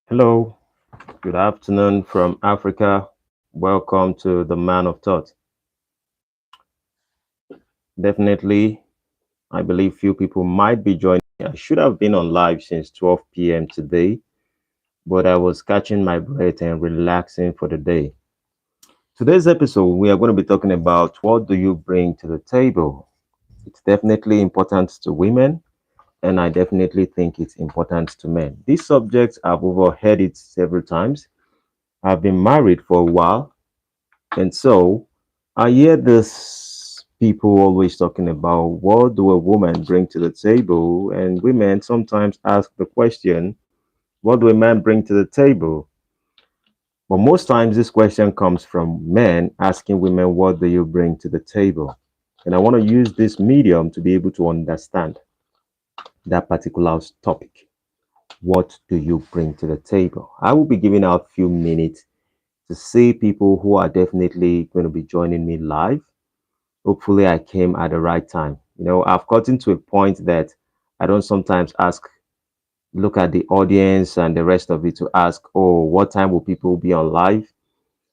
Hello, good afternoon from Africa. Welcome to the Man of Thought. Definitely, I believe few people might be joining. I should have been on live since 12 p.m. today, but I was catching my breath and relaxing for the day. Today's episode, we are going to be talking about what do you bring to the table? It's definitely important to women, and I definitely think it's important to men. This subject, I've overheard it several times. I've been married for a while. And so I hear this people always talking about what do a woman bring to the table? And women sometimes ask the question, what do a man bring to the table? But most times this question comes from men asking women, what do you bring to the table? And I want to use this medium to be able to understand that particular topic. What do you bring to the table? I will be giving out a few minutes to see people who are definitely going to be joining me live. Hopefully I came at the right time. I've gotten to a point that I don't sometimes look at the audience and the rest of it to ask, oh, what time will people be on live?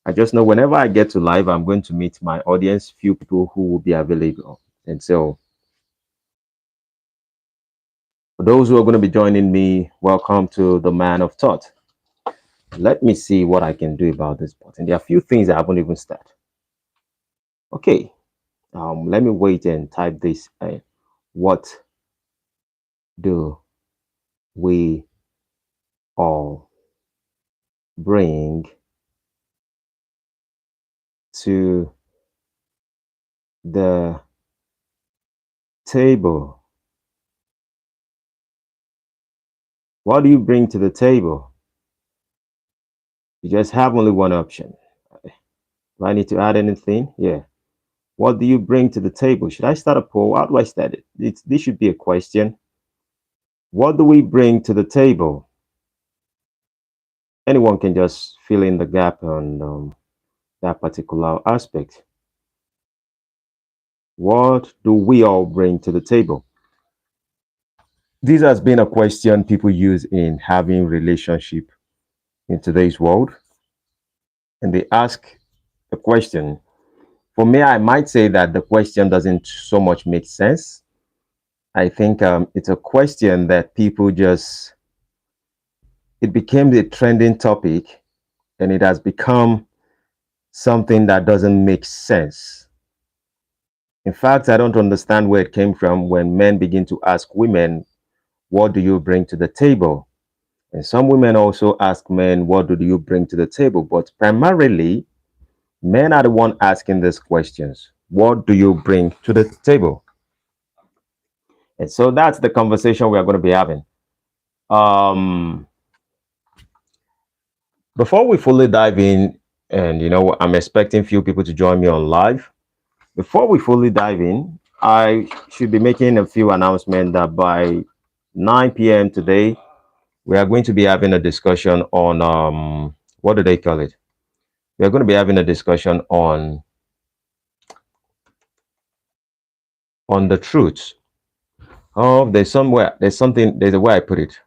I just know whenever I get to live, I'm going to meet my audience, few people who will be available. And so for those who are going to be joining me, welcome to the Man of Thought. Let me see what I can do about this button. There are a few things I haven't even started. Okay, let me wait and type this in. What do we all bring to the table? What do you bring to the table? You just have only one option. Do I need to add anything? Yeah. What do you bring to the table? Should I start a poll? How do I start it? This should be a question. What do we bring to the table? Anyone can just fill in the gap on that particular aspect. What do we all bring to the table? This has been a question people use in having relationship in today's world, and they ask the question. For me, I might say that the question doesn't so much make sense. I think it's a question that people just, it became the trending topic and it has become something that doesn't make sense. In fact, I don't understand where it came from when men begin to ask women, what do you bring to the table? And some women also ask men, what do you bring to the table? But primarily, men are the one asking these questions. What do you bring to the table? And so that's the conversation we are going to be having. Um, Before we fully dive in, and I'm expecting few people to join me on live. Before we fully dive in, I should be making a few announcements that by 9 p.m. today, we are going to be having a discussion on what do they call it? We are going to be having a discussion on the truth. Oh, there's a way I put it.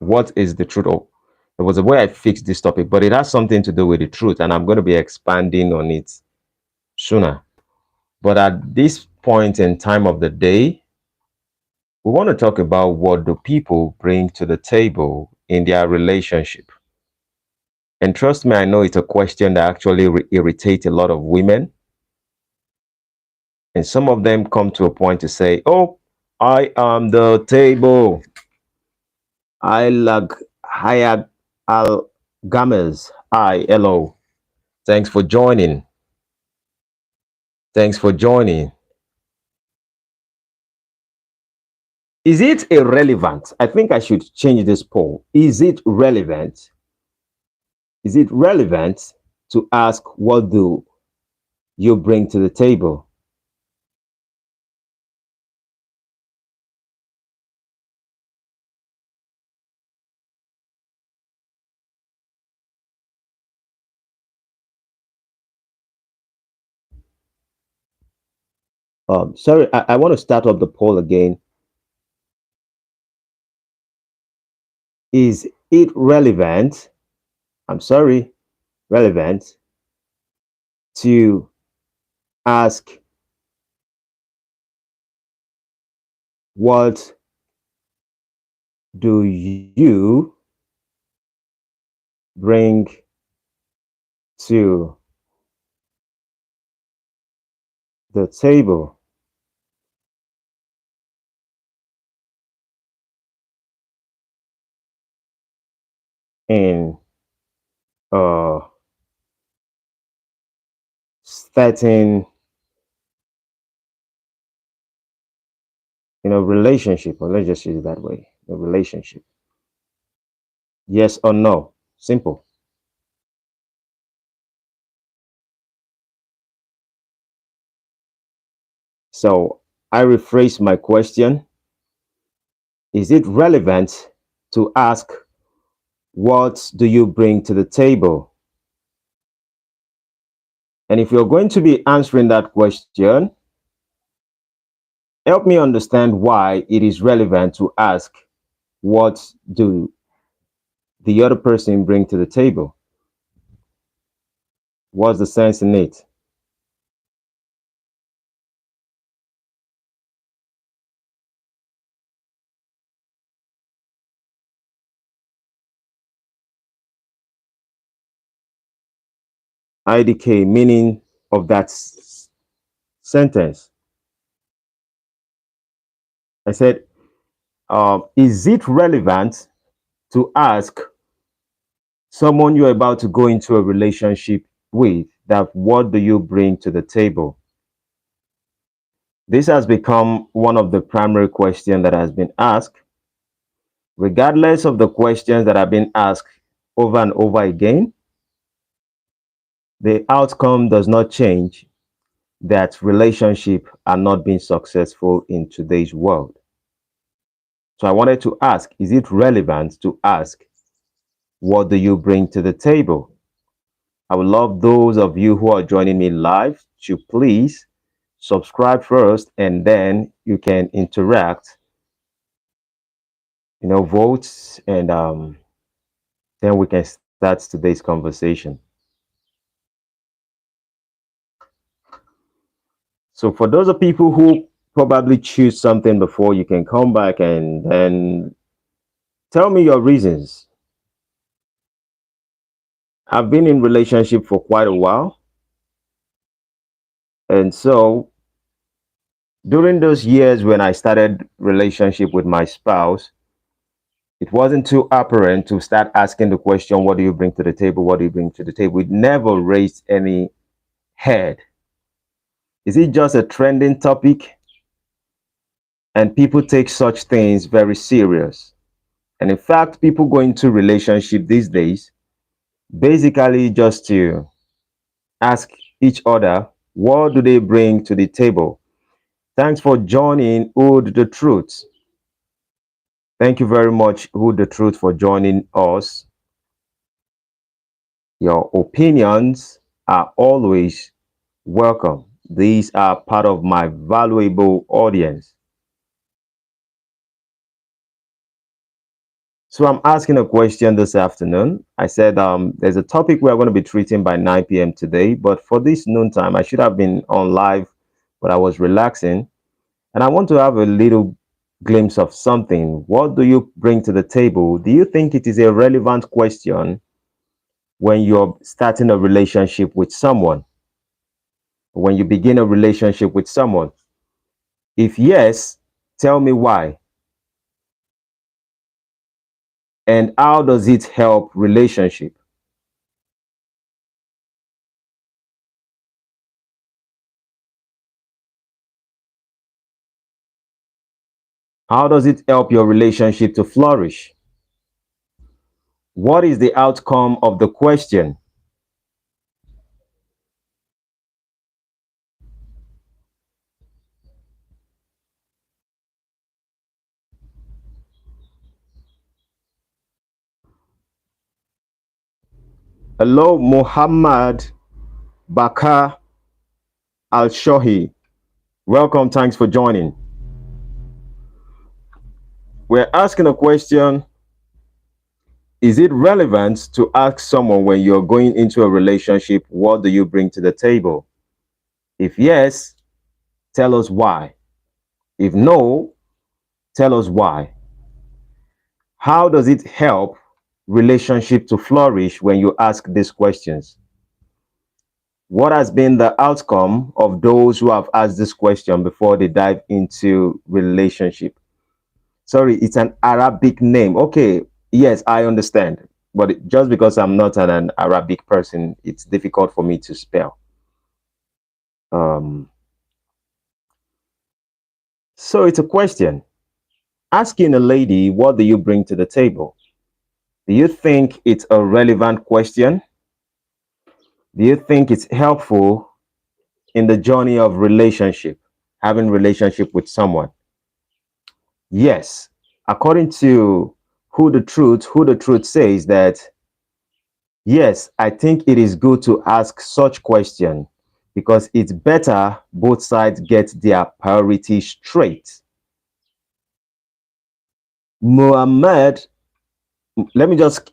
What is the truth? Oh, there was a way I fixed this topic, but it has something to do with the truth, and I'm going to be expanding on it sooner. But at this point in time of the day, we want to talk about what do people bring to the table in their relationship. And trust me, I know it's a question that actually irritates a lot of women. And some of them come to a point to say, oh, I am the table. I lag hayag al games. Hello. Thanks for joining. Thanks for joining. Is it irrelevant? I think I should change this poll. Is it relevant? Is it relevant to ask what do you bring to the table? Sorry, I want to start up the poll again. Is it relevant? I'm sorry, relevant to ask what do you bring to the table in a certain relationship, or let's just use it that way, a relationship. Yes or no? Simple. So I rephrase my question. Is it relevant to ask what do you bring to the table? And if you're going to be answering that question, help me understand why it is relevant to ask what do the other person bring to the table. What's the sense in it? IDK, meaning of that sentence. I said, is it relevant to ask someone you're about to go into a relationship with that what do you bring to the table? This has become one of the primary questions that has been asked. Regardless of the questions that have been asked over and over again, the outcome does not change that relationships are not being successful in today's world. So I wanted to ask, is it relevant to ask, what do you bring to the table? I would love those of you who are joining me live to please subscribe first, and then you can interact, vote, and then we can start today's conversation. So for those of people who probably choose something before, you can come back and then tell me your reasons. I've been in relationship for quite a while, and so during those years when I started relationship with my spouse, it wasn't too apparent to start asking the question, what do you bring to the table? What do you bring to the table? It never raised any head. Is it just a trending topic? And people take such things very serious. And in fact, people go into relationship these days basically just to ask each other, what do they bring to the table? Thanks for joining Hood the Truth. Thank you very much, Hood the Truth, for joining us. Your opinions are always welcome. These are part of my valuable audience. So I'm asking a question this afternoon. I said there's a topic we're going to be treating by 9 p.m. today, but for this noontime, I should have been on live, but I was relaxing. And I want to have a little glimpse of something. What do you bring to the table? Do you think it is a relevant question when you're starting a relationship with someone? When you begin a relationship with someone? If yes, tell me why. And how does it help relationship? How does it help your relationship to flourish? What is the outcome of the question? Hello, Muhammad Bakar Al Shohi. Welcome, thanks for joining. We're asking a question. Is it relevant to ask someone when you're going into a relationship, what do you bring to the table? If yes, tell us why. If no, tell us why. How does it help relationship to flourish when you ask these questions? What has been the outcome of those who have asked this question before they dive into relationship? Sorry, it's an Arabic name. Okay, yes, I understand. But just because I'm not an Arabic person, it's difficult for me to spell. Um, so it's a question. Asking a lady, what do you bring to the table? Do you think it's a relevant question? Do you think it's helpful in the journey of relationship, having relationship with someone? Yes. According to who the truth says that yes, I think it is good to ask such question because it's better both sides get their priorities straight. Muhammad, let me just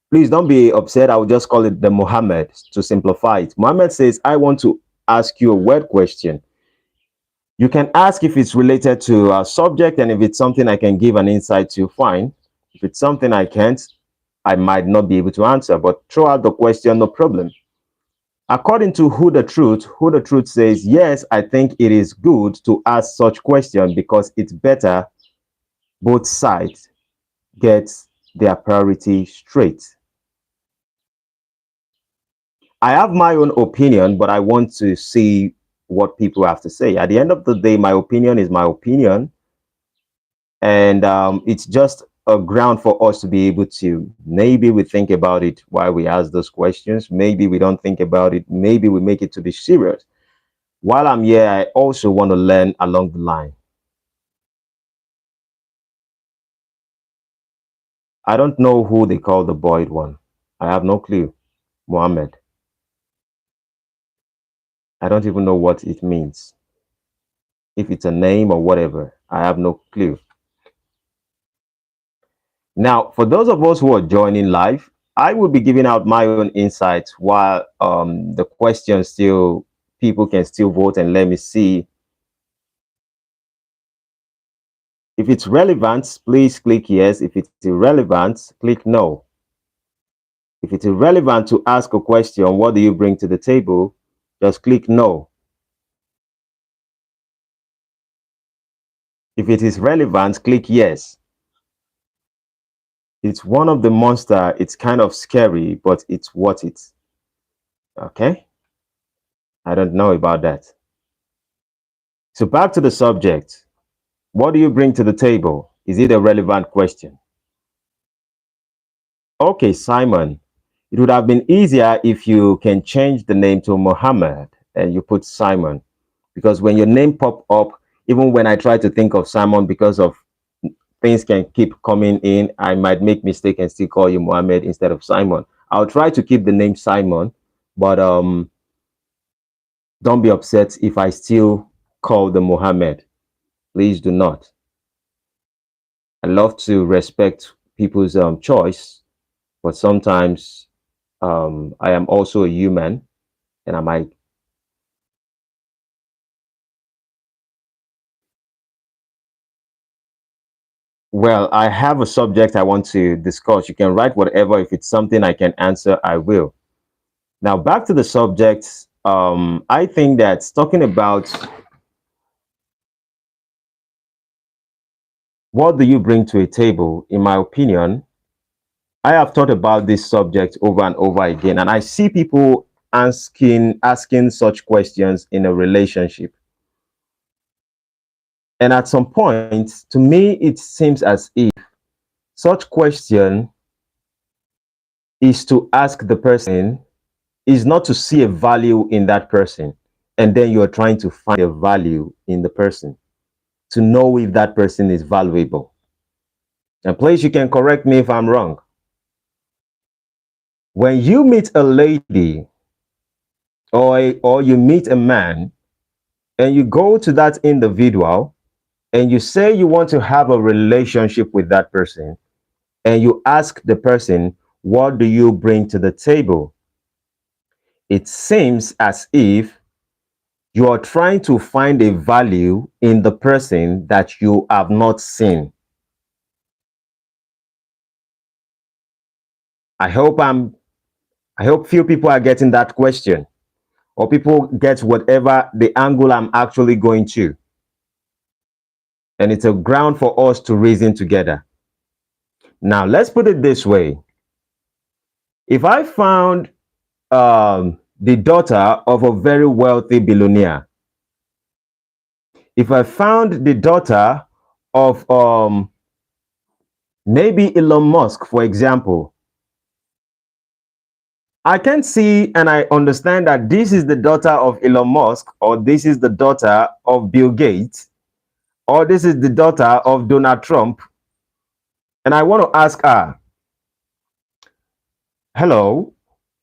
please don't be upset. I will just call it the Muhammad to simplify it. Muhammad says, I want to ask you a word question. You can ask if it's related to a subject, and if it's something I can give an insight to, fine. If it's something I can't, I might not be able to answer, but throw out the question, no problem. According to who the truth says, yes, I think it is good to ask such question because it's better both sides get their priority straight. I have my own opinion, but I want to see what people have to say. At the end of the day, my opinion is my opinion, and it's just a ground for us to be able to maybe we think about it while we ask those questions. Maybe we don't think about it. Maybe we make it to be serious. While I'm here, I also want to learn along the line. I don't know who they call the boyd one. I have no clue. Mohammed. I don't even know what it means. If it's a name or whatever, I have no clue. Now, for those of us who are joining live, I will be giving out my own insights while the questions still, people can still vote, and let me see. If it's relevant, please click yes. If it's irrelevant, click no. If it's irrelevant to ask a question, what do you bring to the table? Just click no. If it is relevant, click yes. It's one of the monster. It's kind of scary, but it's worth it. Okay? I don't know about that. So back to the subject. What do you bring to the table? Is it a relevant question? Okay, Simon. It would have been easier if you can change the name to Mohammed and you put Simon. Because when your name pop up, even when I try to think of Simon because of things can keep coming in, I might make mistake and still call you Mohammed instead of Simon. I'll try to keep the name Simon, but don't be upset if I still call the Mohammed. Please do not. I love to respect people's choice, but sometimes I am also a human, and I might. Well, I have a subject I want to discuss. You can write whatever. If it's something I can answer, I will. Now, back to the subject. I think that talking about what do you bring to a table, in my opinion, I have thought about this subject over and over again, and I see people asking such questions in a relationship. And at some point, to me, it seems as if such question is to ask the person, is not to see a value in that person. And then you're trying to find a value in the person to know if that person is valuable. And please, you can correct me if I'm wrong. When you meet a lady or you meet a man and you go to that individual and you say you want to have a relationship with that person, and you ask the person, what do you bring to the table? It seems as if you are trying to find a value in the person that you have not seen. I hope I'm I hope few people are getting that question, or people get whatever the angle I'm actually going to. And it's a ground for us to reason together. Now, let's put it this way. If I found the daughter of a very wealthy billionaire, if I found the daughter of maybe Elon Musk, for example, I can see and I understand that this is the daughter of Elon Musk, or this is the daughter of Bill Gates, or this is the daughter of Donald Trump. And I want to ask her, hello,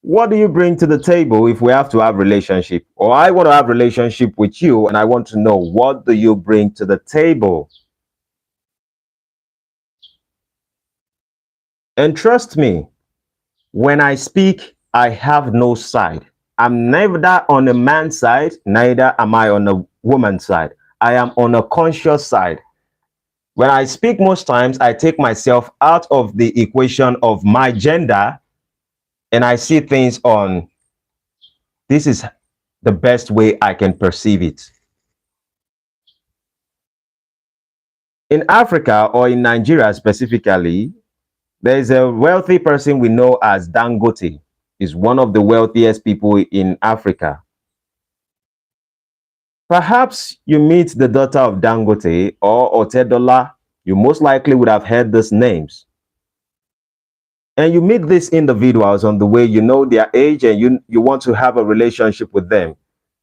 what do you bring to the table if we have to have relationship? Or I want to have relationship with you and I want to know, what do you bring to the table? And trust me, when I speak, I have no side. I'm neither on a man's side, neither am I on a woman's side. I am on a conscious side. When I speak, most times I take myself out of the equation of my gender and I see things on, this is the best way I can perceive it. In Africa, or in Nigeria specifically, there is a wealthy person we know as Dangote. Is one of the wealthiest people in Africa. Perhaps you meet the daughter of Dangote or Otedola. You most likely would have heard these names. And you meet these individuals on the way, you know their age, and you want to have a relationship with them.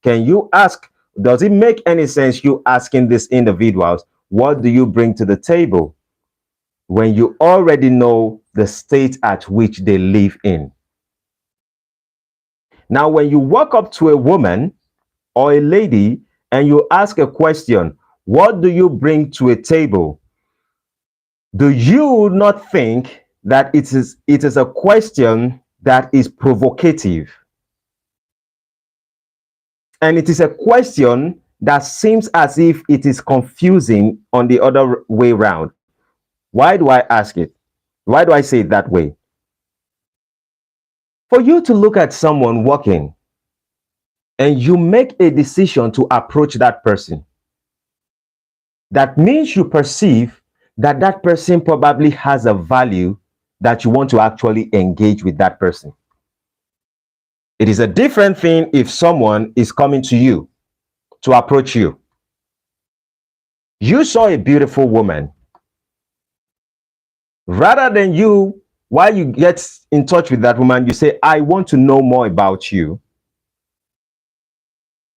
Can you ask, does it make any sense you asking these individuals, what do you bring to the table, when you already know the state at which they live in? Now, when you walk up to a woman or a lady and you ask a question, what do you bring to a table? Do you not think that it is a question that is provocative? And it is a question that seems as if it is confusing on the other way around. Why do I ask it? Why do I say it that way? For you to look at someone walking and you make a decision to approach that person, that means you perceive that that person probably has a value that you want to actually engage with that person. It is a different thing if someone is coming to you to approach you. You saw a beautiful woman. Rather than you, while you get in touch with that woman, you say, I want to know more about you.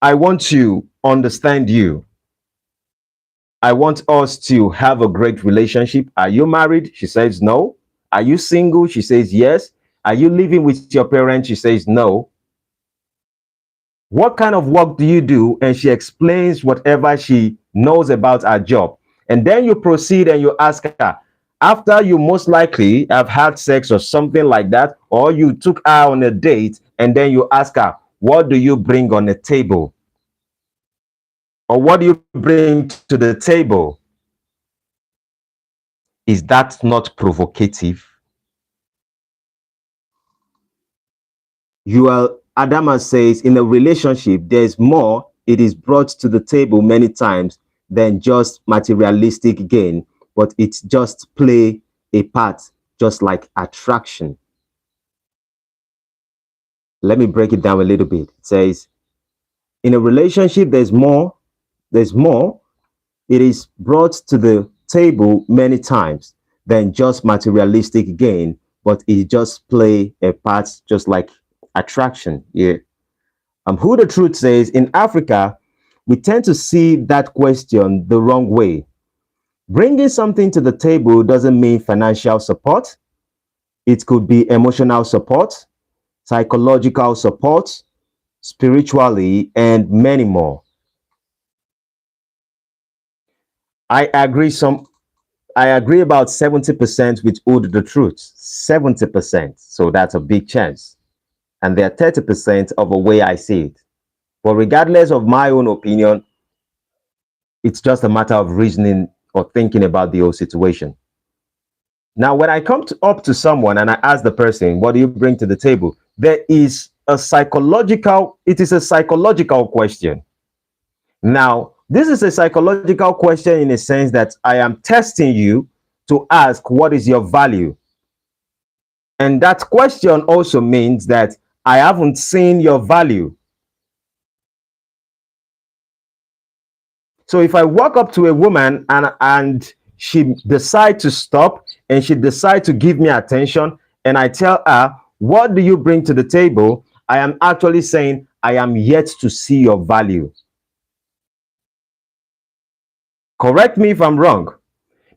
I want to understand you. I want us to have a great relationship. Are you married? She says no. Are you single? She says yes. Are you living with your parents? She says no. What kind of work do you do? And she explains whatever she knows about her job. And then you proceed and you ask her, after you most likely have had sex or something like that, or you took her on a date, and then you ask her, what do you bring on the table? Or what do you bring to the table? Is that not provocative? Adama says, in a relationship, there's more. It is brought to the table many times than just materialistic gain, but it's just play a part, just like attraction. Let me break it down a little bit. It says, in a relationship, there's more. It is brought to the table many times than just materialistic gain, but it just play a part, just like attraction. Yeah. Who the truth says, in Africa, we tend to see that question the wrong way. Bringing something to the table doesn't mean financial support. It could be emotional support, psychological support, spiritually, and many more. I agree I agree about 70% with Oud the truth. 70%. So that's a big chance. And there are 30% of a way I see it. But regardless of my own opinion, it's just a matter of reasoning or thinking about the whole situation. Now, when I up to someone and I ask the person, what do you bring to the table? It is a psychological question. Now, this is a psychological question in a sense that I am testing you to ask, what is your value? And that question also means that I haven't seen your value. So if I walk up to a woman and she decide to stop and she decide to give me attention and I tell her, what do you bring to the table? I am actually saying, I am yet to see your value. Correct me if I'm wrong.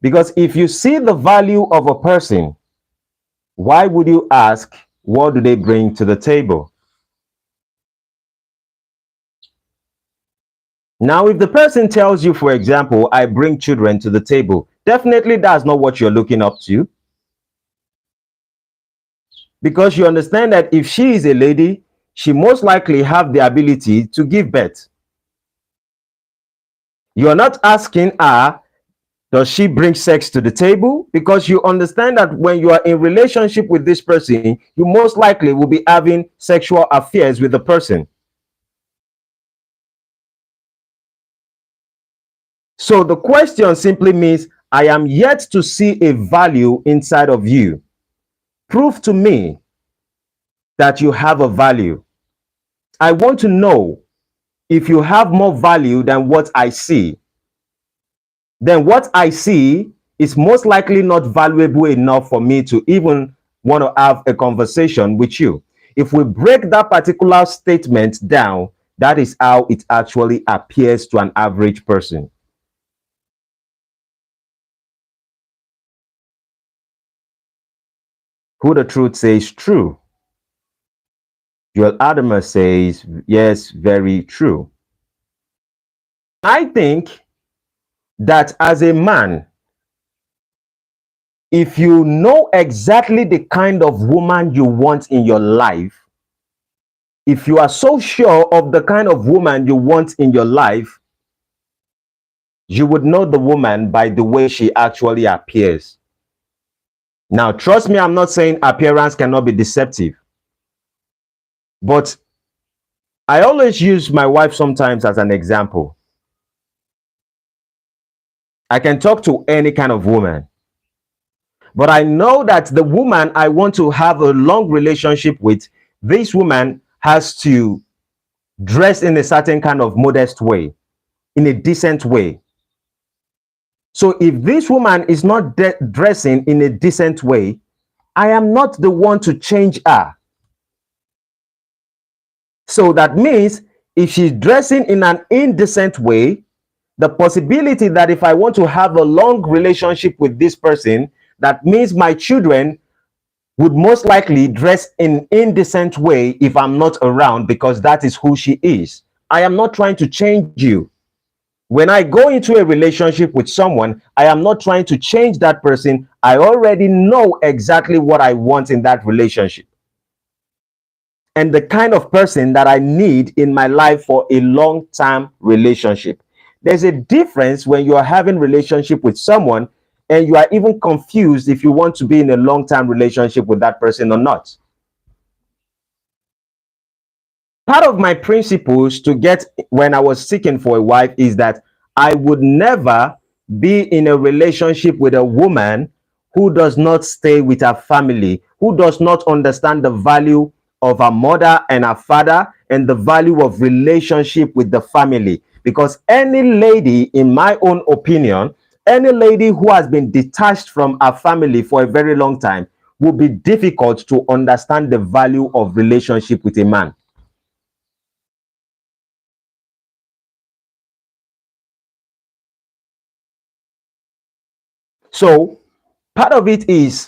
Because if you see the value of a person, why would you ask, what do they bring to the table? Now, if the person tells you, for example, I bring children to the table, definitely that's not what you're looking up to. Because you understand that if she is a lady, she most likely have the ability to give birth. You're not asking her, does she bring sex to the table? Because you understand that when you are in relationship with this person, you most likely will be having sexual affairs with the person. So the question simply means, I am yet to see a value inside of you. Prove to me that you have a value. I want to know if you have more value than what I see. Then what I see is most likely not valuable enough for me to even want to have a conversation with you. If we break that particular statement down, that is how it actually appears to an average person. Who the truth says true. Joel Adama says, yes, very true. I think that as a man, if you know exactly the kind of woman you want in your life, if you are so sure of the kind of woman you want in your life, you would know the woman by the way she actually appears. Now, trust me, I'm not saying appearance cannot be deceptive. But I always use my wife sometimes as an example. I can talk to any kind of woman. But I know that the woman I want to have a long relationship with, this woman has to dress in a certain kind of modest way, in a decent way. So if this woman is not dressing in a decent way, I am not the one to change her. So that means if she's dressing in an indecent way, the possibility that if I want to have a long relationship with this person, that means my children would most likely dress in indecent way if I'm not around, because that is who she is. I am not trying to change you. When I go into a relationship with someone, I am not trying to change that person. I already know exactly what I want in that relationship and the kind of person that I need in my life for a long-term relationship. There's a difference when you are having relationship with someone and you are even confused if you want to be in a long-term relationship with that person or not. Part of my principles to get when I was seeking for a wife is that I would never be in a relationship with a woman who does not stay with her family, who does not understand the value of her mother and her father and the value of relationship with the family. Because any lady, in my own opinion, any lady who has been detached from her family for a very long time will be difficult to understand the value of relationship with a man. So part of it is,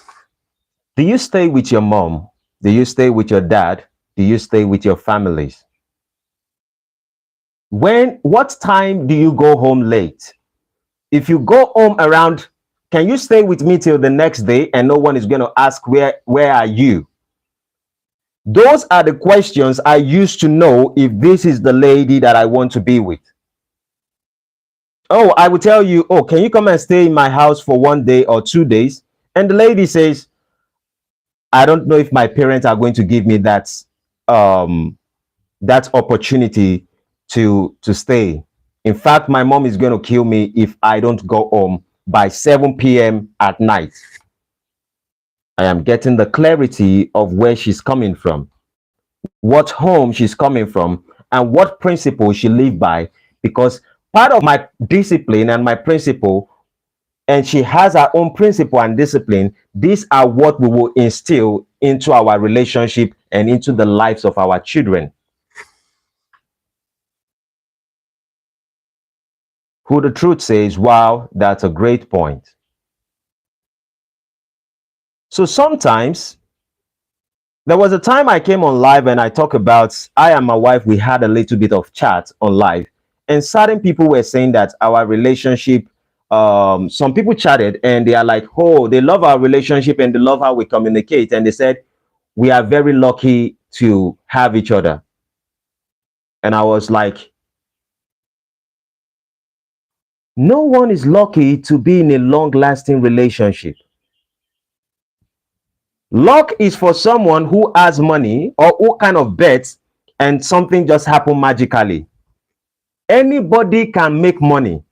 do you stay with your mom? Do you stay with your dad? Do you stay with your families? What time do you go home late? If you go home around Can you stay with me till the next day and no one is going to ask where are you? Those are the questions I used to know if this is the lady that I want to be with. Oh, I will tell you, oh, can you come and stay in my house for 1 day or 2 days? And the lady says, I don't know if my parents are going to give me um that opportunity to stay. In fact, my mom is going to kill me if I don't go home by 7 p.m. at night. I am getting the clarity of where she's coming from, what home she's coming from, and what principle she live by, because part of my discipline and my principle, and she has her own principle and discipline, these are what we will instill into our relationship and into the lives of our children. Who the truth says, wow, that's a great point. So sometimes there was a time I came on live and I talk about, I and my wife, we had a little bit of chat on live, and certain people were saying that our relationship, some people chatted and they are like, oh, they love our relationship and they love how we communicate, and they said we are very lucky to have each other. And I was like, no one is lucky to be in a long lasting relationship. Luck is for someone who has money or who kind of bets and something just happened magically. Anybody can make money,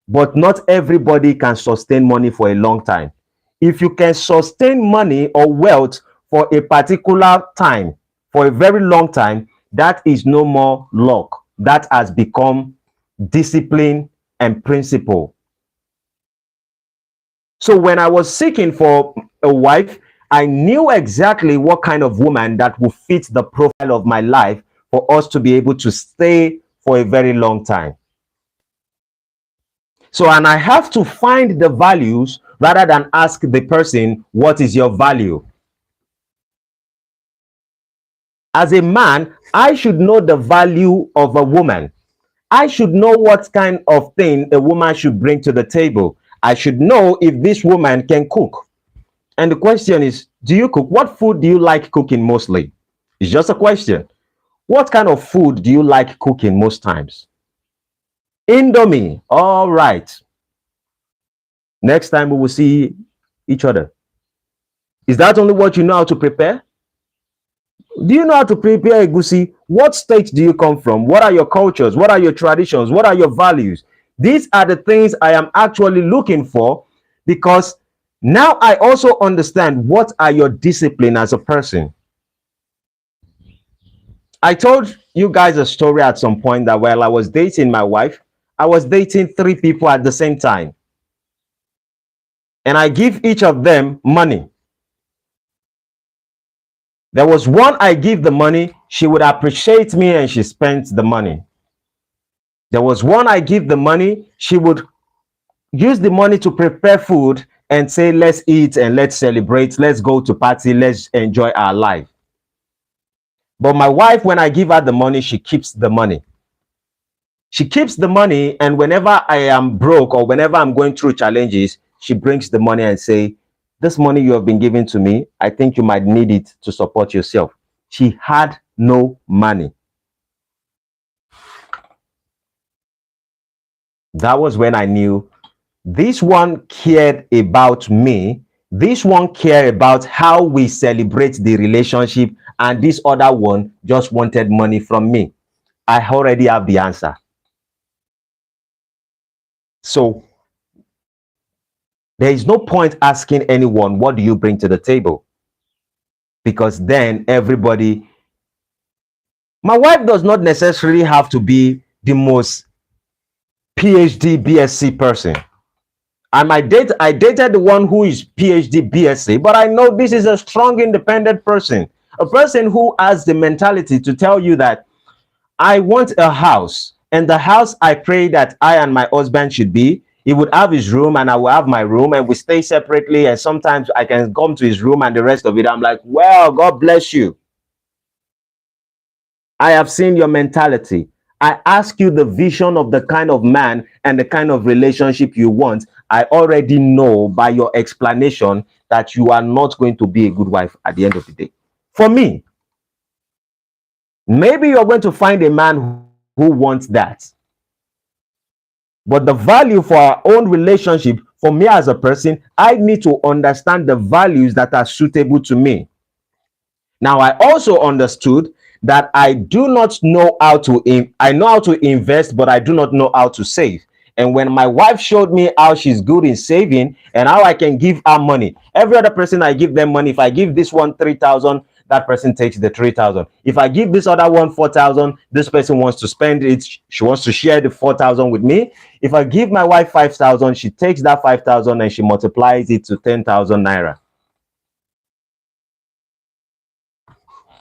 but not everybody can sustain money for a long time. If you can sustain money or wealth for a particular time, for a very long time, that is no more luck. That has become discipline and principle. So when I was seeking for a wife, I knew exactly what kind of woman that would fit the profile of my life for us to be able to stay for a very long time. So, and I have to find the values rather than ask the person, what is your value? As a man, I should know the value of a woman. I should know what kind of thing a woman should bring to the table. I should know if this woman can cook. And the question is, do you cook? What food do you like cooking mostly? It's just a question. What kind of food do you like cooking most times? Indomie. All right. Next time we will see each other. Is that only what you know how to prepare? Do you know how to prepare egusi? What state do you come from? What are your cultures? What are your traditions? What are your values? These are the things I am actually looking for, because now I also understand what are your discipline as a person. I told you guys a story at some point that while I was dating my wife, I was dating 3 people at the same time. And I give each of them money. There was one I give the money, she would appreciate me and she spent the money. There was one I give the money, she would use the money to prepare food and say, let's eat and let's celebrate, let's go to party, let's enjoy our life. But my wife, when I give her the money, she keeps the money. She keeps the money, and whenever I am broke or whenever I'm going through challenges, she brings the money and say, this money you have been giving to me, I think you might need it to support yourself. She had no money. That was when I knew this one cared about me. This one cared about how we celebrate the relationship, and this other one just wanted money from me. I already have the answer. So there is no point asking anyone, what do you bring to the table? Because then everybody, my wife does not necessarily have to be the most PhD, BSc person. I dated the one who is PhD, BSc, but I know this is a strong, independent person, a person who has the mentality to tell you that I want a house, and the house I pray that I and my husband should be, he would have his room and I will have my room, and we stay separately, and sometimes I can come to his room and the rest of it, I'm like, well, God bless you. I have seen your mentality. I ask you the vision of the kind of man and the kind of relationship you want, I already know by your explanation that you are not going to be a good wife at the end of the day. For me, maybe you're going to find a man who wants that. But the value for our own relationship, for me as a person, I need to understand the values that are suitable to me. Now, I also understood that I do not know how to, I know how to invest, but I do not know how to save. And when my wife showed me how she's good in saving and how I can give her money, every other person I give them money, if I give this one 3,000, that person takes the 3,000. If I give this other one 4,000, this person wants to spend it. She wants to share the 4,000 with me. If I give my wife 5,000, she takes that 5,000 and she multiplies it to 10,000 naira.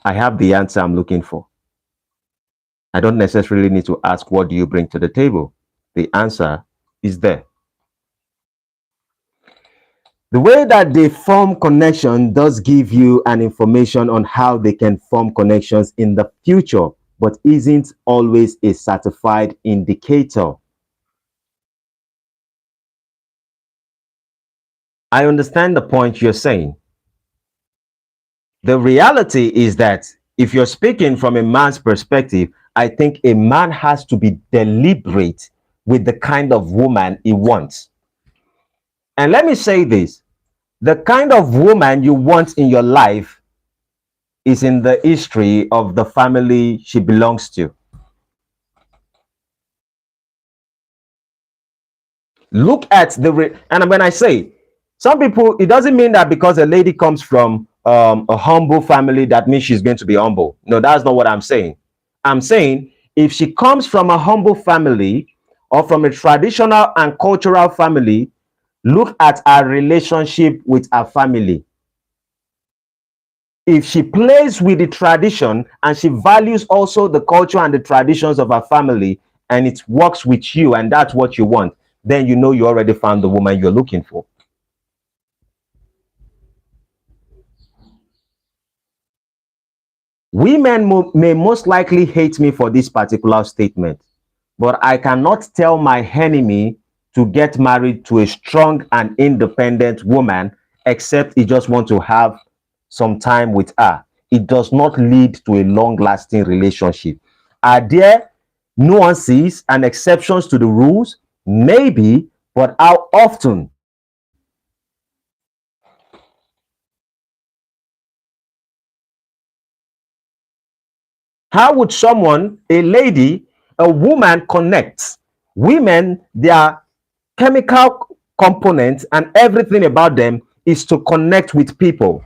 I have the answer I'm looking for. I don't necessarily need to ask, what do you bring to the table? The answer is there. The way that they form connection does give you an information on how they can form connections in the future, but isn't always a certified indicator. I understand the point you're saying. The reality is that if you're speaking from a man's perspective, I think a man has to be deliberate with the kind of woman he wants. And let me say this, the kind of woman you want in your life is in the history of the family she belongs to. Look at and when I say some people, it doesn't mean that because a lady comes from a humble family, that means she's going to be humble. No, that's not what I'm saying. I'm saying if she comes from a humble family or from a traditional and cultural family, look at her relationship with her family. If she plays with the tradition and she values also the culture and the traditions of her family, and it works with you and that's what you want, then you know you already found the woman you're looking for. Women may most likely hate me for this particular statement, but I cannot tell my enemy to get married to a strong and independent woman except he just want to have some time with her. It does not lead to a long-lasting relationship. Are there nuances and exceptions to the rules? Maybe, but how often? How would someone, a lady, a woman connect? Women, their chemical components and everything about them is to connect with people.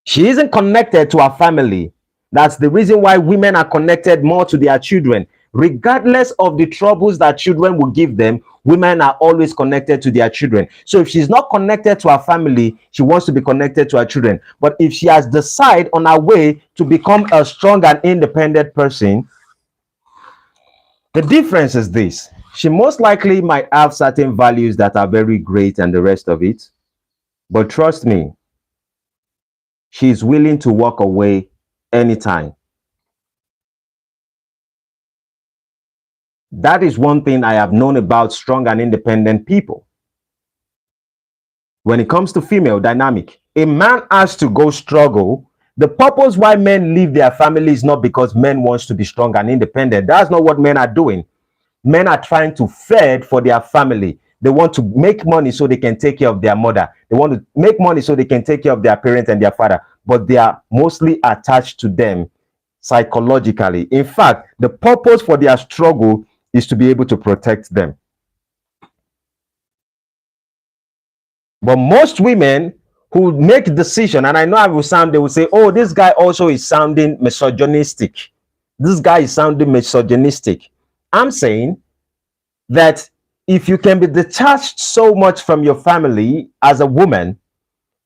She isn't connected to her family. That's the reason why women are connected more to their children. Regardless of the troubles that children will give them, women are always connected to their children. So if she's not connected to her family, she wants to be connected to her children. But if she has decided on her way to become a strong and independent person, the difference is this. She most likely might have certain values that are very great and the rest of it. But trust me, she's willing to walk away anytime. That is one thing I have known about strong and independent people. When it comes to female dynamic, a man has to go struggle. The purpose why men leave their family is not because men wants to be strong and independent. That's not what men are doing. Men are trying to fend for their family. They want to make money so they can take care of their mother. They want to make money so they can take care of their parents and their father, but they are mostly attached to them psychologically. In fact, the purpose for their struggle is to be able to protect them. But most women who make decision, and I know I will sound, they will say, oh, this guy also is sounding misogynistic. This guy is sounding misogynistic. I'm saying that if you can be detached so much from your family as a woman,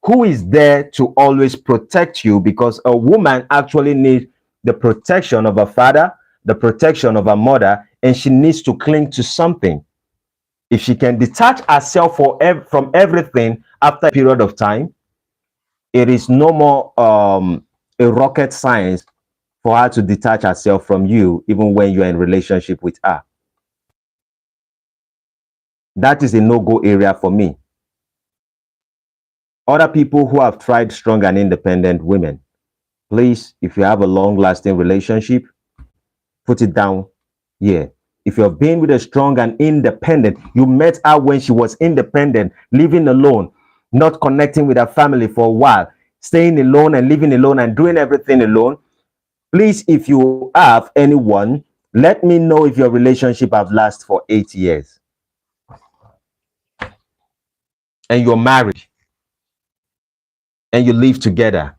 who is there to always protect you? Because a woman actually needs the protection of a father, the protection of a mother, and she needs to cling to something. If she can detach herself from everything after a period of time, it is no more a rocket science for her to detach herself from you, even when you're in relationship with her. That is a no-go area for me. Other people who have tried strong and independent women, please, if you have a long-lasting relationship, put it down here. If you've been with a strong and independent, you met her when she was independent, living alone, not connecting with her family for a while, staying alone and living alone and doing everything alone. Please, if you have anyone, let me know if your relationship have lasted for 8 years and you're married and you live together.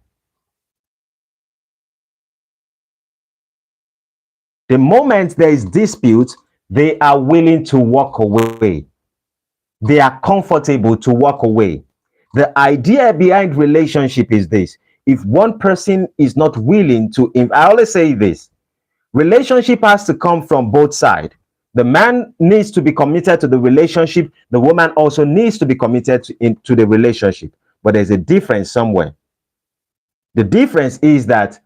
The moment there is dispute, they are willing to walk away. They are comfortable to walk away. The idea behind relationship is this: if one person is not willing to, I always say this, relationship has to come from both sides. The man needs to be committed to the relationship. The woman also needs to be committed to the relationship. But there's a difference somewhere. The difference is that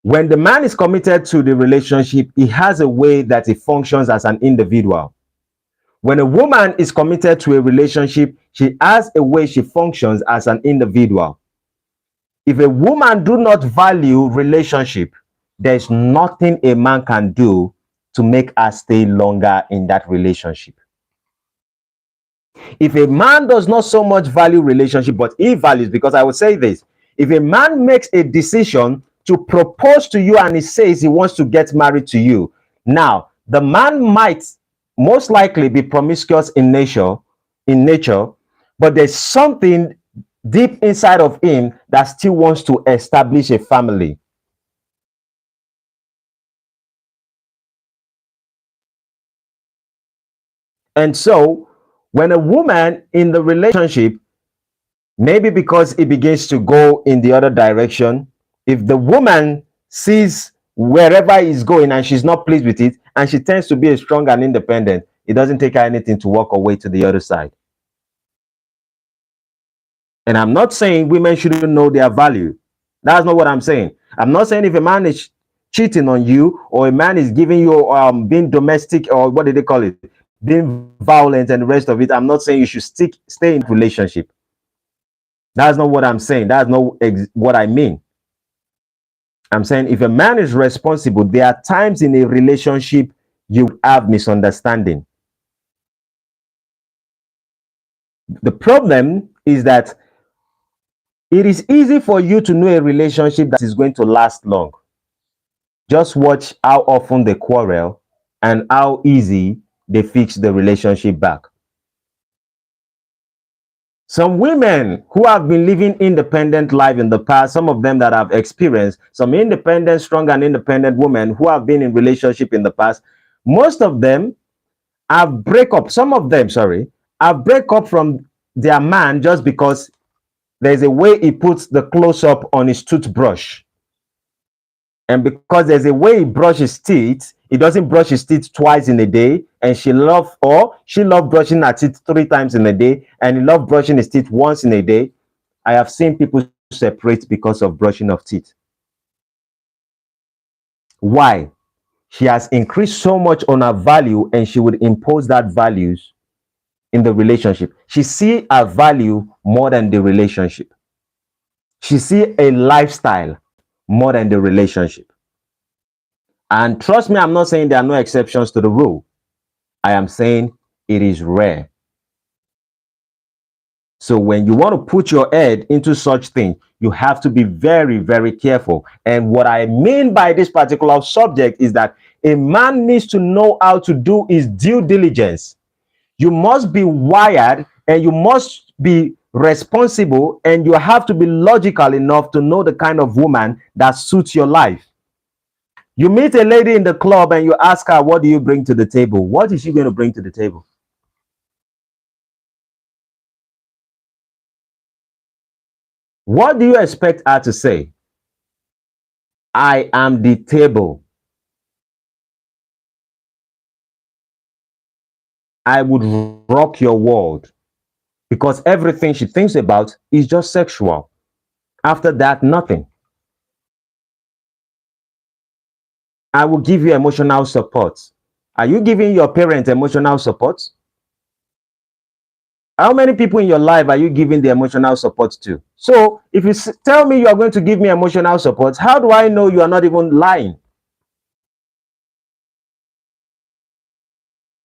when the man is committed to the relationship, he has a way that he functions as an individual. When a woman is committed to a relationship, she has a way she functions as an individual. If a woman do not value relationship, there's nothing a man can do to make her stay longer in that relationship. If a man does not so much value relationship, but he values, because I would say this, if a man makes a decision to propose to you and he says he wants to get married to you, now the man might most likely be promiscuous in nature, but there's something deep inside of him that still wants to establish a family. And so when a woman in the relationship, maybe because it begins to go in the other direction, if the woman sees wherever he's going and she's not pleased with it, and she tends to be a strong and independent, it doesn't take her anything to walk away to the other side. And I'm not saying women shouldn't know their value. That's not what I'm saying. I'm not saying if a man is cheating on you, or a man is giving you being domestic, or what do they call it, being violent and the rest of it, I'm not saying you should stay in relationship. That's not what I'm saying. That's not what I mean. I'm saying if a man is responsible, there are times in a relationship you have misunderstanding. The problem is that it is easy for you to know a relationship that is going to last long. Just watch how often they quarrel and how easy they fix the relationship back. Some women who have been living independent life in the past, some of them that have experienced some independent, strong and independent women who have been in relationship in the past, most of them have have break up from their man just because there's a way he puts the close up on his toothbrush. And because there's a way he brushes teeth, he doesn't brush his teeth twice in a day, and she loved brushing her teeth 3 times in a day, and he loved brushing his teeth once in a day. I have seen people separate because of brushing of teeth. Why? She has increased so much on her value, and she would impose that values in the relationship. She see her value more than the relationship. She see a lifestyle more than the relationship. And trust me, I'm not saying there are no exceptions to the rule. I am saying it is rare. So when you want to put your head into such thing, you have to be very, very careful. And what I mean by this particular subject is that a man needs to know how to do his due diligence. You must be wired and you must be responsible, and you have to be logical enough to know the kind of woman that suits your life. You meet a lady in the club and you ask her, what do you bring to the table? What is she going to bring to the table? What do you expect her to say? I am the table. I would rock your world. Because everything she thinks about is just sexual. After that, nothing. I will give you emotional support. Are you giving your parents emotional support? How many people in your life are you giving the emotional support to? So if you tell me you are going to give me emotional support, how do I know you are not even lying?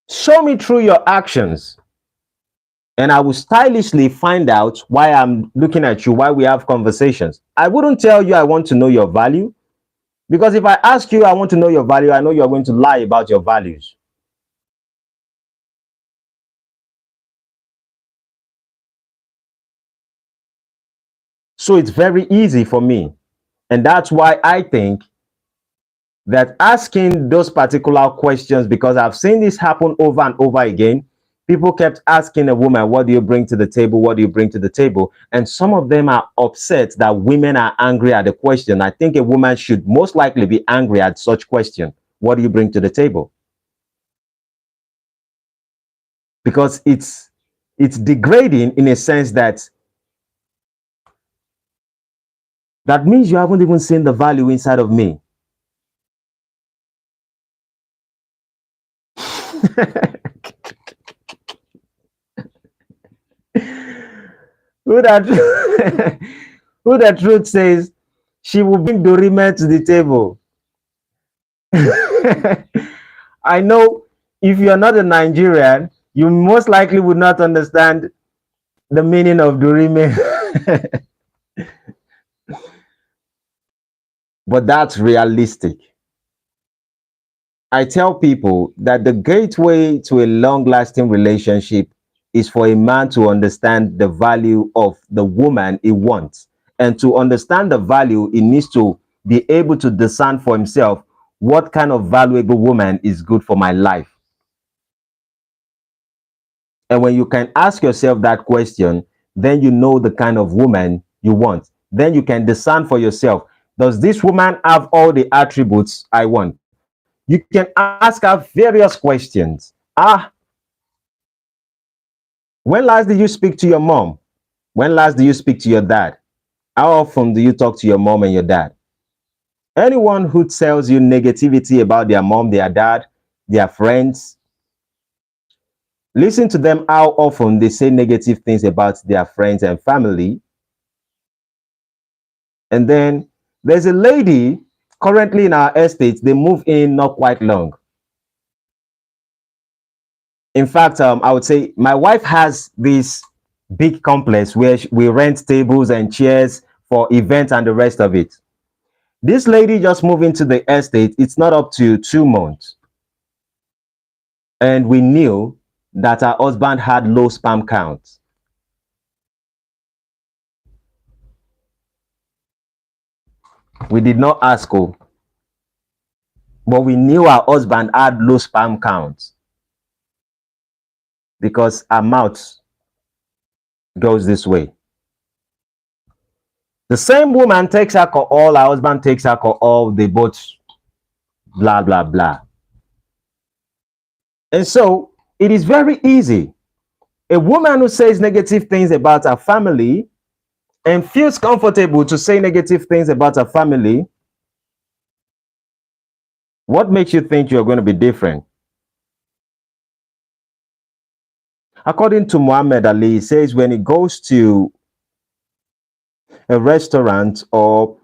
Show me through your actions, and I will stylishly find out why I'm looking at you, why we have conversations. I wouldn't tell you I want to know your value, because if I ask you I want to know your value, I know you're going to lie about your values. So it's very easy for me. And that's why I think that asking those particular questions, because I've seen this happen over and over again. People kept asking a woman, what do you bring to the table? What do you bring to the table? And some of them are upset that women are angry at the question. I think a woman should most likely be angry at such question. What do you bring to the table? Because it's degrading in a sense that that means you haven't even seen the value inside of me. Who that who the truth says she will bring Dorime to the table. I know if you're not a Nigerian, you most likely would not understand the meaning of Dorime. But that's realistic. I tell people that the gateway to a long lasting relationship is for a man to understand the value of the woman he wants. And to understand the value, he needs to be able to discern for himself what kind of valuable woman is good for my life. And when you can ask yourself that question, then you know the kind of woman you want. Then you can discern for yourself, does this woman have all the attributes I want? You can ask her various questions. When last did you speak to your mom? When last did you speak to your dad? How often do you talk to your mom and your dad? Anyone who tells you negativity about their mom, their dad, their friends, listen to them how often they say negative things about their friends and family. And then there's a lady currently in our estate, they moved in not quite long. In fact, I would say my wife has this big complex where we rent tables and chairs for events and the rest of it. This lady just moved into the estate. It's not up to 2 months. And we knew that her husband had low sperm counts. We did not ask her, but we knew her husband had low sperm counts because her mouth goes this way. The same woman takes alcohol, her husband takes alcohol, they both blah, blah, blah. And so it is very easy. A woman who says negative things about her family and feels comfortable to say negative things about her family, what makes you think you're going to be different? According to Muhammad Ali, he says when he goes to a restaurant or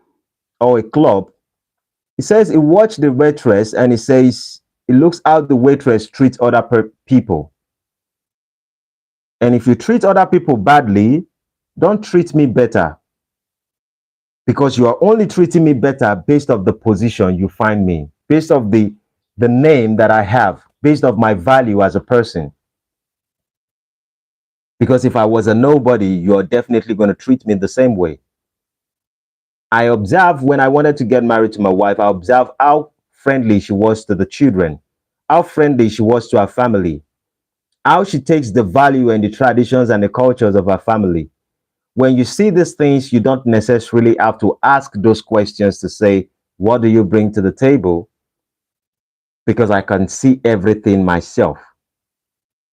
a club, he says he watched the waitress and he says he looks how the waitress treats other people. And if you treat other people badly, don't treat me better, because you are only treating me better based off the position you find me, based off the name that I have, based off my value as a person. Because if I was a nobody, you're definitely going to treat me the same way. I observed when I wanted to get married to my wife, I observed how friendly she was to the children, how friendly she was to her family, how she takes the value and the traditions and the cultures of her family. When you see these things, you don't necessarily have to ask those questions to say, what do you bring to the table? Because I can see everything myself.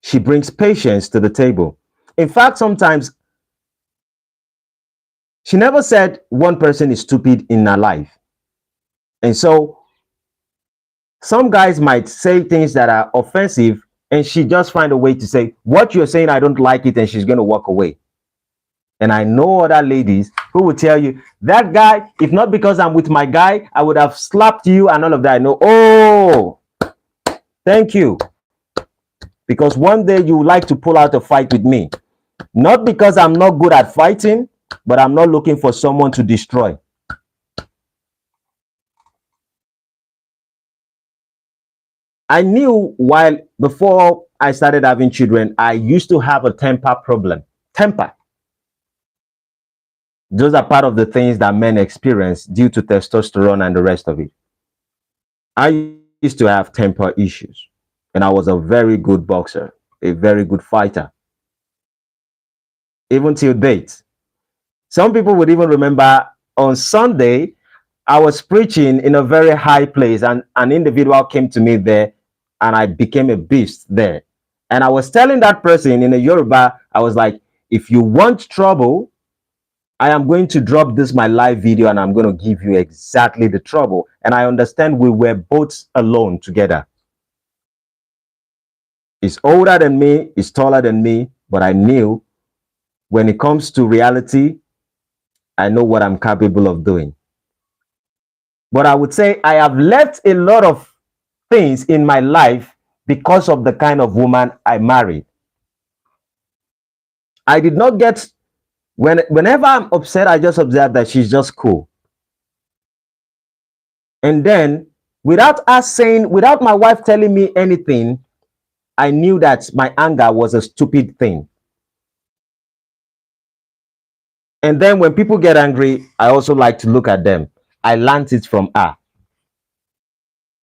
She brings patience to the table. In fact, sometimes she never said one person is stupid in her life. And so some guys might say things that are offensive and she just find a way to say, what you're saying, I don't like it, and she's going to walk away. And I know other ladies who will tell you, that guy, if not because I'm with my guy, I would have slapped you and all of that. I know, oh, thank you. Because one day you would like to pull out a fight with me. Not because I'm not good at fighting, but I'm not looking for someone to destroy. I knew while before I started having children, I used to have a temper problem. Temper. Those are part of the things that men experience due to testosterone and the rest of it. I used to have temper issues, and I was a very good boxer, a very good fighter, even till date. Some people would even remember on Sunday, I was preaching in a very high place, and an individual came to me there, and I became a beast there. And I was telling that person in a Yoruba, I was like, if you want trouble, I am going to drop this my live video and I'm going to give you exactly the trouble. And I understand we were both alone together. He's older than me, he's taller than me, but I knew when it comes to reality, I know what I'm capable of doing. But I would say I have left a lot of things in my life because of the kind of woman I married. I did not get, whenever I'm upset, I just observe that she's just cool. And then without us saying, without my wife telling me anything, I knew that my anger was a stupid thing. And then when people get angry, I also like to look at them. I learned it from her.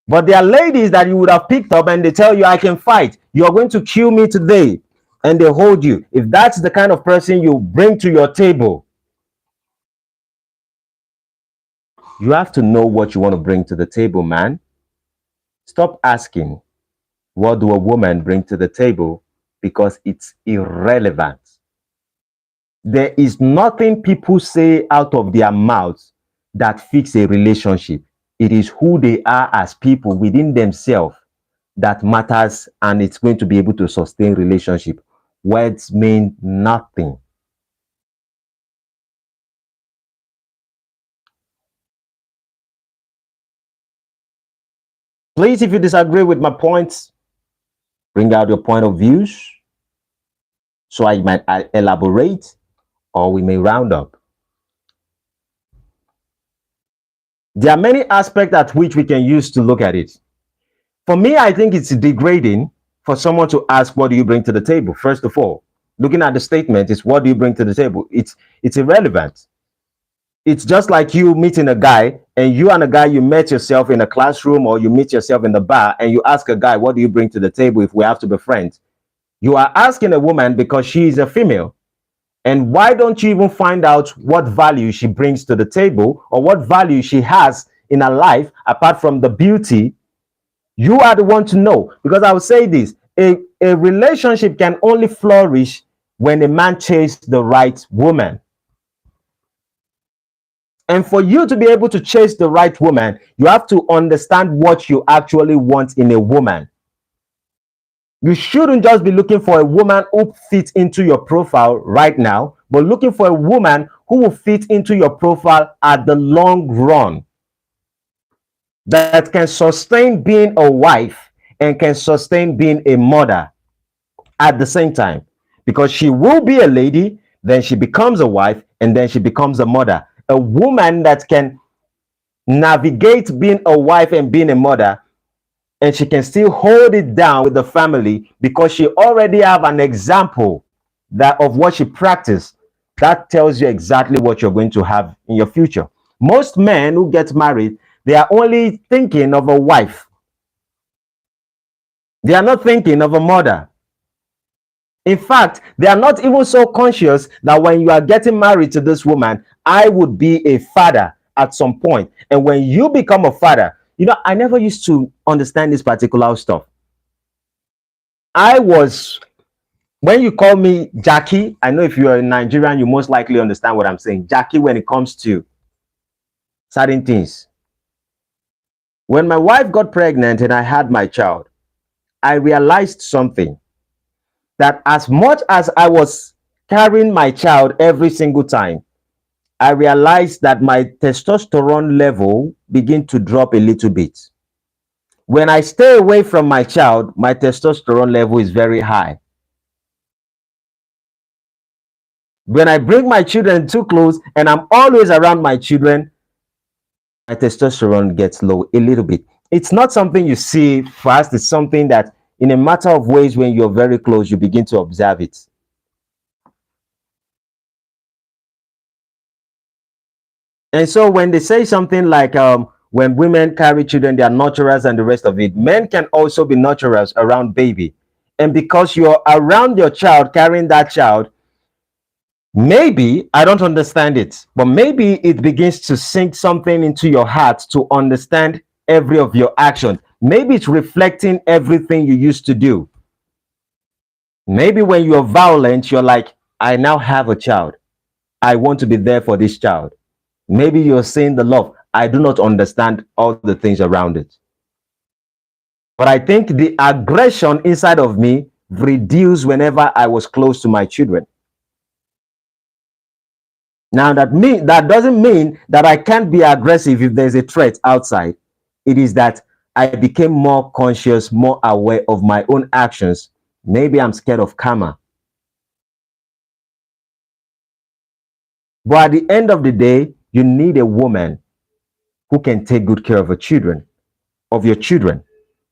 But there are ladies that you would have picked up and they tell you, I can fight. You're going to kill me today. And they hold you. If that's the kind of person you bring to your table, you have to know what you want to bring to the table, man. Stop asking, what do a woman bring to the table? Because it's irrelevant. There is nothing people say out of their mouths that fix a relationship. It is who they are as people within themselves that matters, and it's going to be able to sustain relationship. Words mean nothing. Please, if you disagree with my points, bring out your point of views so I might elaborate, or we may round up. There are many aspects at which we can use to look at it. For me, I think it's degrading for someone to ask, what do you bring to the table? First of all, looking at the statement, is what do you bring to the table? It's irrelevant. It's just like you meeting a guy, and you and a guy, you met yourself in a classroom or you meet yourself in the bar, and you ask a guy, what do you bring to the table if we have to be friends? You are asking a woman because she is a female. And why don't you even find out what value she brings to the table, or what value she has in her life apart from the beauty? You are the one to know. Because I will say this, a relationship can only flourish when a man chases the right woman. And for you to be able to chase the right woman, you have to understand what you actually want in a woman. You shouldn't just be looking for a woman who fits into your profile right now, but looking for a woman who will fit into your profile at the long run, that can sustain being a wife and can sustain being a mother at the same time. Because she will be a lady, then she becomes a wife, and then she becomes a mother. A woman that can navigate being a wife and being a mother, and she can still hold it down with the family because she already have an example that of what she practiced. That tells you exactly what you're going to have in your future. Most men who get married, they are only thinking of a wife. They are not thinking of a mother. In fact, they are not even so conscious that when you are getting married to this woman, I would be a father at some point. And when you become a father, you know, I never used to understand this particular stuff. When you call me Jackie, I know if you are a Nigerian, you most likely understand what I'm saying. Jackie, when it comes to certain things. When my wife got pregnant and I had my child, I realized something, that as much as I was carrying my child every single time, I realized that my testosterone level began to drop a little bit. When I stay away from my child, my testosterone level is very high. When I bring my children too close and I'm always around my children, my testosterone gets low a little bit. It's not something you see fast, it's something that in a matter of ways, when you're very close, you begin to observe it. And so when they say something like when women carry children, they are nurturers and the rest of it, men can also be nurturers around baby. And because you're around your child, carrying that child, maybe, I don't understand it, but maybe it begins to sink something into your heart to understand every of your actions. Maybe it's reflecting everything you used to do. Maybe when you're violent, you're like, I now have a child. I want to be there for this child. Maybe you're saying the love. I do not understand all the things around it. But I think the aggression inside of me reduced whenever I was close to my children. Now that doesn't mean that I can't be aggressive if there's a threat outside. It is that I became more conscious, more aware of my own actions. Maybe I'm scared of karma. But at the end of the day, you need a woman who can take good care of her children, of your children.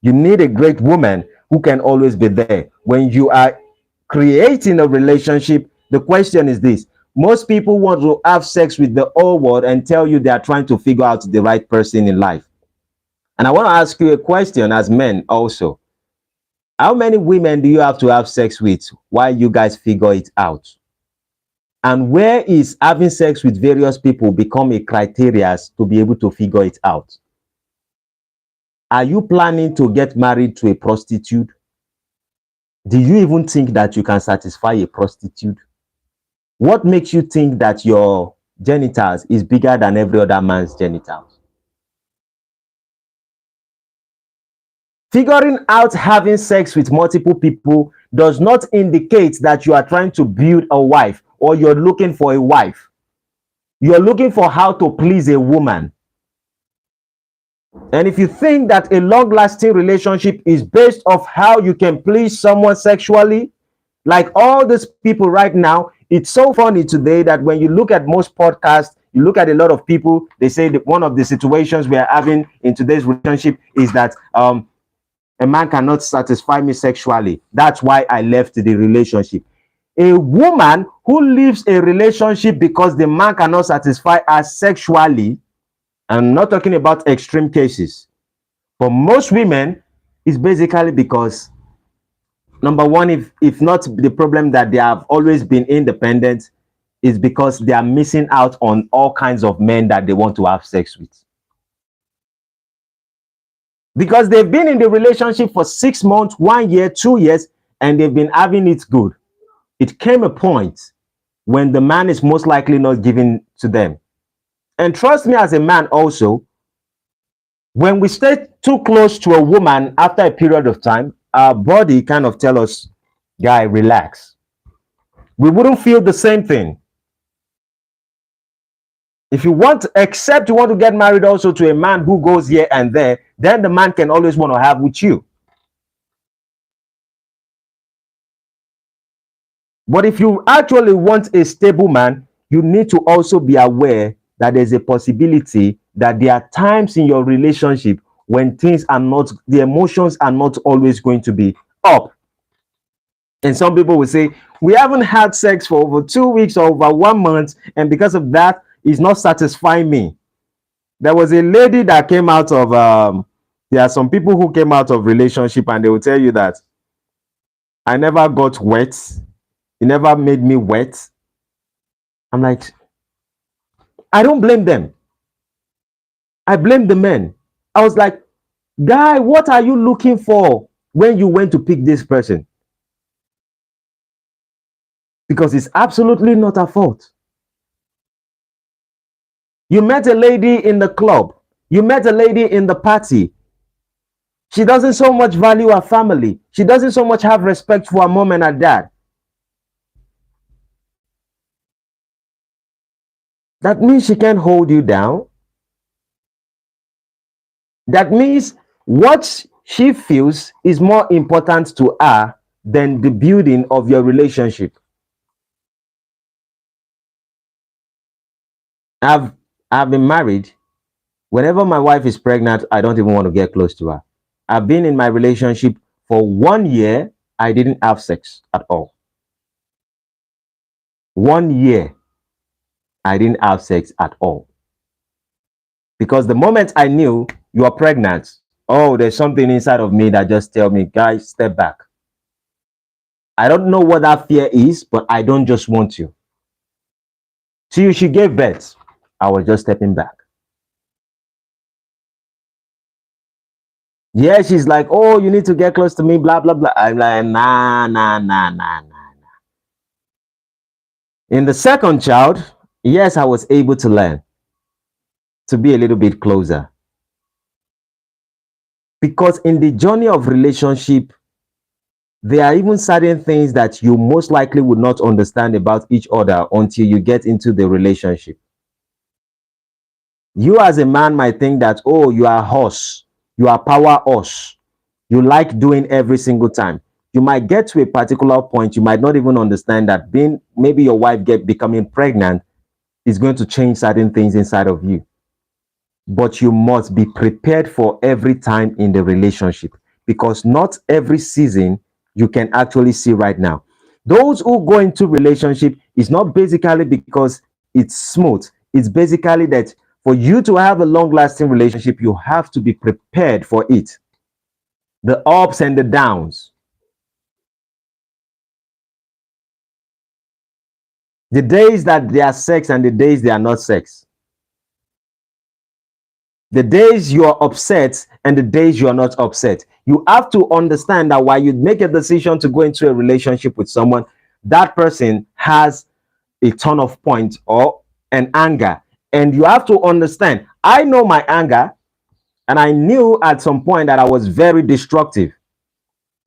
You need a great woman who can always be there. When you are creating a relationship, the question is this: most people want to have sex with the whole world and tell you they are trying to figure out the right person in life. And I want to ask you a question as men also. How many women do you have sex with while you guys figure it out? And where is having sex with various people become a criteria to be able to figure it out? Are you planning to get married to a prostitute? Do you even think that you can satisfy a prostitute? What makes you think that your genitals is bigger than every other man's genitals? Figuring out having sex with multiple people does not indicate that you are trying to build a wife or you're looking for a wife. You're looking for how to please a woman. And if you think that a long-lasting relationship is based off how you can please someone sexually, like all these people right now, it's so funny today that when you look at most podcasts, you look at a lot of people, they say that one of the situations we are having in today's relationship is that a man cannot satisfy me sexually. That's why I left the relationship. A woman who leaves a relationship because the man cannot satisfy her sexually, I'm not talking about extreme cases. For most women, it's basically because, number one, if not the problem that they have always been independent, is because they are missing out on all kinds of men that they want to have sex with. Because they've been in the relationship for 6 months, 1 year, 2 years, and they've been having it good. It came a point when the man is most likely not giving to them. And trust me, as a man also, when we stay too close to a woman after a period of time, our body kind of tell us, guy, relax. We wouldn't feel the same thing. If you want, except you want to get married also to a man who goes here and there, then the man can always want to have with you. But if you actually want a stable man, you need to also be aware that there's a possibility that there are times in your relationship when things are not, the emotions are not always going to be up. And some people will say, we haven't had sex for over 2 weeks or over 1 month, and because of that, it's not satisfying me. There was a lady that came out of, there are some people who came out of relationship and they will tell you that I never got wet. It never made me wet. I'm like, I don't blame them. I blame the men. I was like, guy, what are you looking for when you went to pick this person? Because it's absolutely not her fault. You met a lady in the club. You met a lady in the party. She doesn't so much value her family. She doesn't so much have respect for her mom and her dad. That means she can't hold you down. That means what she feels is more important to her than the building of your relationship. I've I've been married. Whenever my wife is pregnant, I don't even want to get close to her. I've been in my relationship for 1 year. I didn't have sex at all. 1 year, I didn't have sex at all. Because the moment I knew you are pregnant, oh, there's something inside of me that just tell me, guys, step back. I don't know what that fear is, but I don't just want you. Till she gave birth, I was just stepping back. Yeah, she's like, oh, you need to get close to me, blah, blah, blah. I'm like, nah, nah, nah, nah, nah. In the second child, yes, I was able to learn to be a little bit closer. Because in the journey of relationship, there are even certain things that you most likely would not understand about each other until you get into the relationship. You as a man might think that, oh, you are a horse, you are power horse, you like doing every single time. You might get to a particular point, you might not even understand that being maybe your wife becoming pregnant is going to change certain things inside of you. But you must be prepared for every time in the relationship, because not every season you can actually see right now. Those who go into relationship is not basically because it's smooth. It's basically that for you to have a long lasting relationship, you have to be prepared for it. The ups and the downs, the days that they are sex and the days they are not sex, the days you are upset and the days you are not upset. You have to understand that while you make a decision to go into a relationship with someone, that person has a ton of points or an anger. And you have to understand, I know my anger, and I knew at some point that I was very destructive.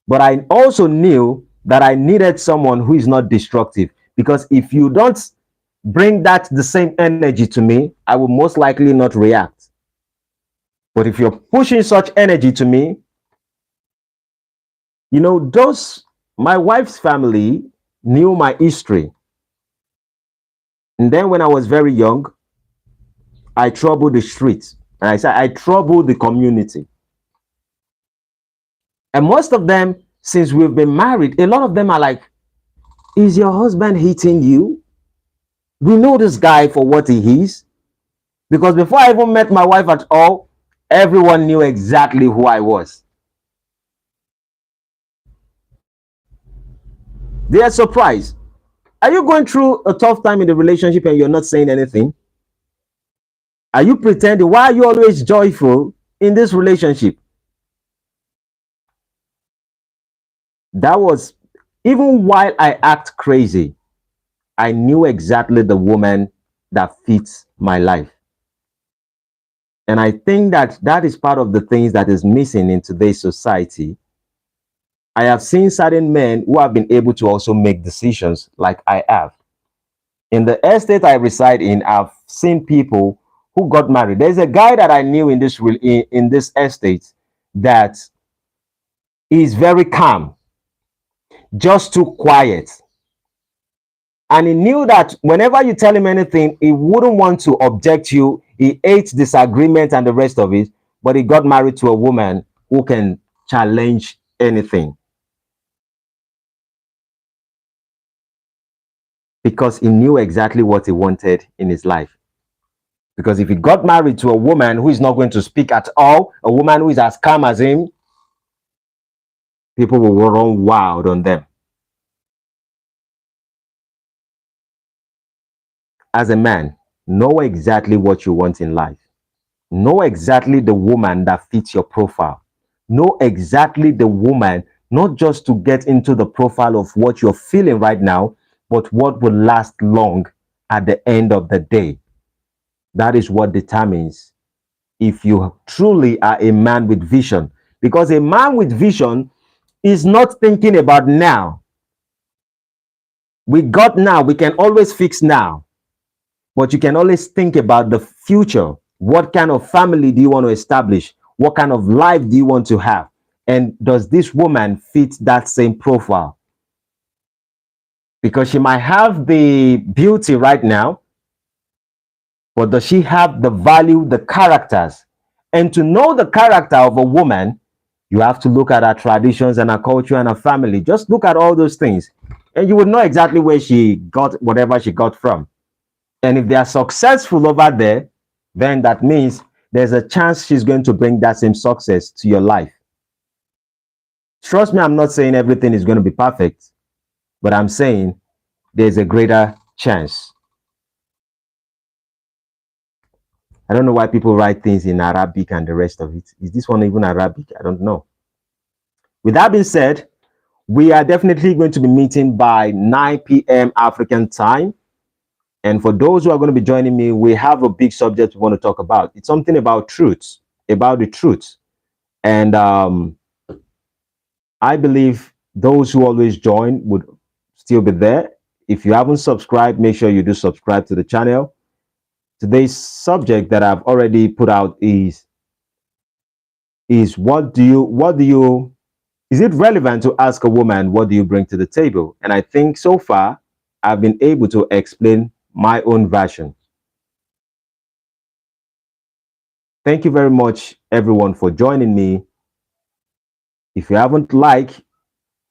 But I also knew that I needed someone who is not destructive. Because if you don't bring that the same energy to me, I will most likely not react. But if you're pushing such energy to me, those my wife's family knew my history. And then when I was very young, I troubled the streets. And I said I troubled the community. And most of them, since we've been married, a lot of them are like, is your husband hitting you? We know this guy for what he is. Because before I even met my wife at all, everyone knew exactly who I was. They are surprised. Are you going through a tough time in the relationship and you're not saying anything? Are you pretending? Why are you always joyful in this relationship? That was, even while I act crazy, I knew exactly the woman that fits my life. And I think that that is part of the things that is missing in today's society. I have seen certain men who have been able to also make decisions like I have. In the estate I reside in, I've seen people who got married. There's a guy that I knew in this estate that is very calm, just too quiet. And he knew that whenever you tell him anything, he wouldn't want to object you. He hates disagreement and the rest of it. But he got married to a woman who can challenge anything, because he knew exactly what he wanted in his life. Because if he got married to a woman who is not going to speak at all, a woman who is as calm as him, people will run wild on them. As a man, know exactly what you want in life. Know exactly the woman that fits your profile. Know exactly the woman, not just to get into the profile of what you're feeling right now, but what will last long at the end of the day. That is what determines if you truly are a man with vision. Because a man with vision is not thinking about now. We got now, we can always fix now, but you can always think about the future. What kind of family do you want to establish? What kind of life do you want to have? And does this woman fit that same profile? Because she might have the beauty right now, but does she have the value, the characters? And to know the character of a woman, you have to look at her traditions and her culture and her family. Just look at all those things, and you would know exactly where she got whatever she got from. And if they are successful over there, then that means there's a chance she's going to bring that same success to your life. Trust me, I'm not saying everything is going to be perfect, but I'm saying there's a greater chance. I don't know why people write things in Arabic and the rest of it. Is this one even Arabic? I don't know. With that being said, we are definitely going to be meeting by 9 p.m. African time. And for those who are going to be joining me, we have a big subject we want to talk about. It's something about truth, about the truth. And I believe those who always join would still be there. If you haven't subscribed, make sure you do subscribe to the channel. Today's subject that I've already put out is what do you is it relevant to ask a woman what do you bring to the table? And I think so far I've been able to explain my own version. Thank you very much everyone for joining me. If you haven't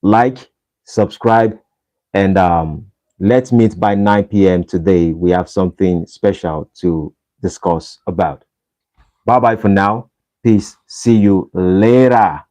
like, subscribe, and let's meet by 9 p.m. today. We have something special to discuss about. Bye bye for now. Peace. See you later.